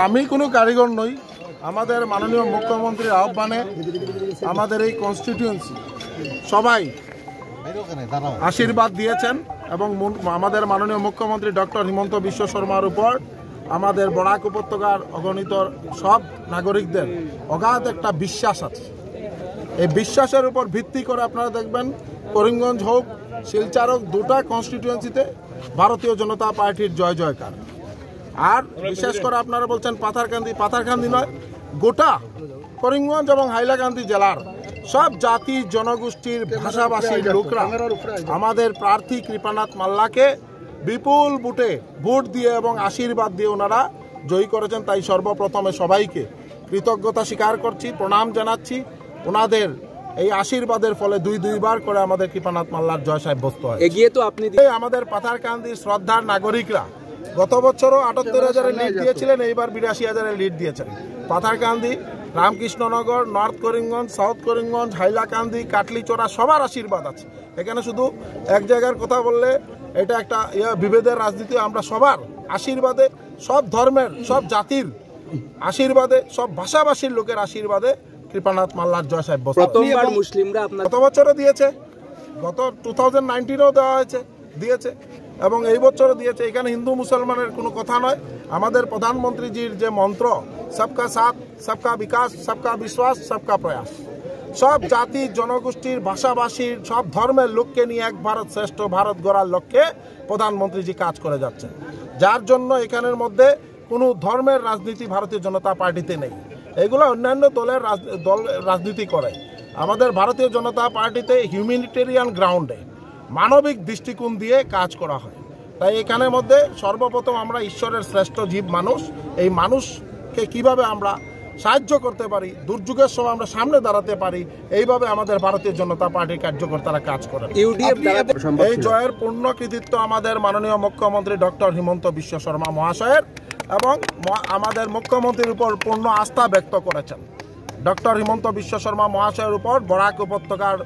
আমি কোনো কারিগর নই। আমাদের মাননীয় মুখ্যমন্ত্রীর আহ্বানে আমাদের এই কনস্টিটিউয়েন্সি সবাই আশীর্বাদ দিয়েছেন এবং আমাদের মাননীয় মুখ্যমন্ত্রী ডক্টর হিমন্ত বিশ্ব শর্মার উপর আমাদের বরাক উপত্যকার অগণিত সব নাগরিকদের অগাধ একটা বিশ্বাস আছে। এই বিশ্বাসের উপর ভিত্তি করে আপনারা দেখবেন করিমগঞ্জ হোক শিলচর হোক দুটা কনস্টিটিউয়েন্সিতে ভারতীয় জনতা পার্টির জয় জয়কার। আর বিশেষ করে আপনারা বলছেন পাথারকান্দি নয়, গোটা করিমগঞ্জ এবং হাইলাকান্দি জেলার সব জাতি জনগোষ্ঠীর ভাষাভাষীর লোকরা আমাদের প্রার্থী কৃপানাথ মাল্লাকে বিপুল ভোট দিয়ে এবং আশীর্বাদ দিয়ে ওনারা জয়ী করেছেন। তাই সর্বপ্রথমে সবাইকে কৃতজ্ঞতা স্বীকার করছি, প্রণাম জানাচ্ছি। ওনাদের এই আশীর্বাদের ফলে দুইবার করে আমাদের কৃপানাথ মাল্লার জয় সাব্যস্ত হয়। এগিয়ে তো আপনি আমাদের পাথারকান্দির শ্রদ্ধার নাগরিকরা গত বছরও ৭৮,০০০ লিড দিয়েছিলেন, এইবার ৮২,০০০ লিড দিয়েছেন। পাথারকান্দি, রামকৃষ্ণনগর, নর্থ করিমগঞ্জ, সাউথ করিমগঞ্জ, হাইলাকান্দি, কাটলিচোরা সবার আশীর্বাদ আছে। এখানে শুধু এক জায়গার কথা বললে এটা একটা বিভেদের রাজনীতি। আমরা সবার আশীর্বাদে, সব ধর্মের সব জাতির আশীর্বাদে, সব ভাষাভাষীর লোকের আশীর্বাদে কৃপানাথ মাল্লার জয় সাব্যস্ত। প্রথমবার মুসলিমরা গত বছরও দিয়েছে, গত 2019-এও দেওয়া দিয়েছে এবং এই বছরও দিয়েছে। এখানে হিন্দু মুসলমানের কোনো কথা নয়। আমাদের প্রধানমন্ত্রীজির যে মন্ত্র সবকা সাথ, সবকা বিকাশ, সবকা বিশ্বাস, সবকা প্রয়াস, সব জাতি জনগোষ্ঠীর ভাষাভাষীর সব ধর্মের লোককে নিয়ে এক ভারত শ্রেষ্ঠ ভারত গড়ার লক্ষ্যে প্রধানমন্ত্রীজি কাজ করে যাচ্ছেন, যার জন্য এখানের মধ্যে কোনো ধর্মের রাজনীতি ভারতীয় জনতা পার্টিতে নেই। এগুলো অন্যান্য দলের রাজনীতি করে। আমাদের ভারতীয় জনতা পার্টিতে হিউম্যানিটেরিয়ান গ্রাউন্ডে মানবিক দৃষ্টিকোণ দিয়ে কাজ করা হয়। তাই এখানের মধ্যে সর্বপ্রথম আমরা ঈশ্বরের শ্রেষ্ঠ জীব মানুষ, এই মানুষকে কিভাবে আমরা সাহায্য করতে পারি, দুর্যোগের সময় আমরা সামনে দাঁড়াতে পারি, এইভাবে আমাদের ভারতীয় জনতা পার্টির কার্যকর্তারা কাজ করেন। এই জয়ের পূর্ণ কৃতিত্ব আমাদের মাননীয় মুখ্যমন্ত্রী ডক্টর হিমন্ত বিশ্ব শর্মা মহাশয়ের এবং আমাদের মুখ্যমন্ত্রীর উপর পূর্ণ আস্থা ব্যক্ত করেছেন। ডক্টর হিমন্ত বিশ্ব শর্মা মহাশয়ের উপর বরাক উপত্যকার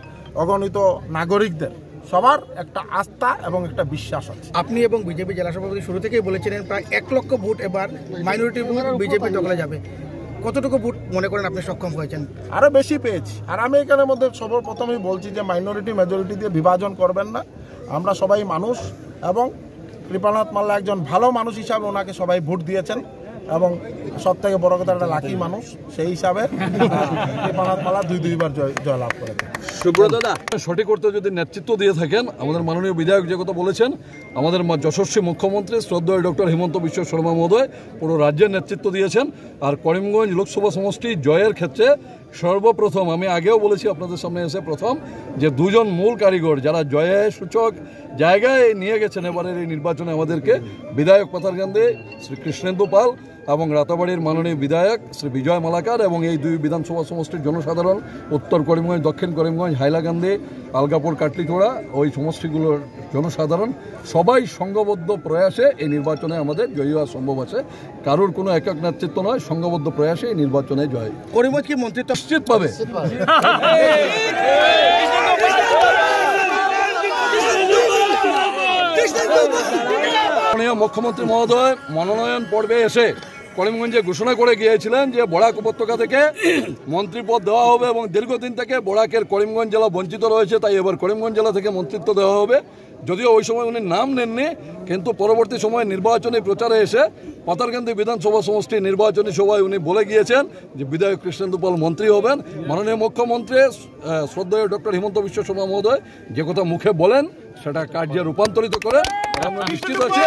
অগণিত নাগরিকদের সবার একটা আস্থা এবং একটা বিশ্বাস আছে। আপনি এবং বিজেপি জেলা সভাপতি শুরু থেকেই বলেছিলেন প্রায় 1 লক্ষ ভোট এবার মাইনরিটি ভোট বিজেপি দখলে যাবে। কতটুকু ভোট মনে করেন আপনি সক্ষম হয়েছেন? আরো বেশি পেয়েছি। আর আমি এখানের মধ্যে সর্বপ্রথমেই বলছি যে মাইনরিটি মেজরিটি দিয়ে বিভাজন করবেন না। আমরা সবাই মানুষ এবং কৃপানাথ মাল্লা একজন ভালো মানুষ হিসাবে ওনাকে সবাই ভোট দিয়েছেন এবং সব থেকে বড় কথা একটা লাকি মানুষ, সেই হিসাবে কৃপানাথ মাল্লা দুইবার জয়লাভ করেছেন। সুব্রতদা, সঠিক করতে যদি নেতৃত্ব দিয়ে থাকেন, আমাদের মাননীয় বিধায়ক যে কথা বলেছেন, আমাদের যশস্বী মুখ্যমন্ত্রী শ্রদ্ধেয় ডক্টর হিমন্ত বিশ্ব শর্মা মহোদয় পুরো রাজ্যের নেতৃত্ব দিয়েছেন। আর করিমগঞ্জ লোকসভা সমষ্টি জয়ের ক্ষেত্রে সর্বপ্রথম আমি আগেও বলেছি আপনাদের সামনে এসে প্রথম যে দুজন মূল কারিগর যারা জয়ের সূচক জায়গায় নিয়ে গেছেন এবারের এই নির্বাচনে আমাদেরকে, বিধায়ক পাথারকান্দি শ্রী কৃষ্ণেন্দু পাল এবং রাতাবাড়ির মাননীয় বিধায়ক শ্রী বিজয় মালাকার এবং এই দুই বিধানসভা সমষ্টির জনসাধারণ, উত্তর করিমগঞ্জ, দক্ষিণ করিমগঞ্জ, হাইলাকান্দি, আলগাপুর, কাটলিচোড়া ওই সমষ্টিগুলোর জনসাধারণ সবাই সংঘবদ্ধ প্রয়াসে এই নির্বাচনে আমাদের জয়ী হওয়া সম্ভব আছে। কারোর কোনো একক নেতৃত্ব নয়, সংঘবদ্ধ প্রয়াসে এই নির্বাচনে জয়। করিমগঞ্জ কি মন্ত্রিত্ব নিশ্চিত পাবে। মুখ্যমন্ত্রী মহোদয় মনোনয়ন পর্বে এসে করিমগঞ্জে ঘোষণা করে গিয়েছিলেন যে বরাক উপত্যকা থেকে মন্ত্রী পদ দেওয়া হবে এবং দীর্ঘদিন থেকে বরাকের করিমগঞ্জ জেলা বঞ্চিত রয়েছে, তাই এবার করিমগঞ্জ জেলা থেকে মন্ত্রিত্ব দেওয়া হবে। যদিও ওই সময় উনি নাম নেননি, কিন্তু পরবর্তী সময়ে নির্বাচনী প্রচারে এসে পাথারকান্দি বিধানসভা সমষ্টির নির্বাচনী সভায় উনি বলে গিয়েছেন যে বিধায়ক কৃষ্ণেন্দু পাল মন্ত্রী হবেন। মাননীয় মুখ্যমন্ত্রী শ্রদ্ধেয় ডক্টর হিমন্ত বিশ্ব শর্মা মহোদয় যে কথা মুখে বলেন সেটা কার্যে রূপান্তরিত করে আমরা নিশ্চিত আছি।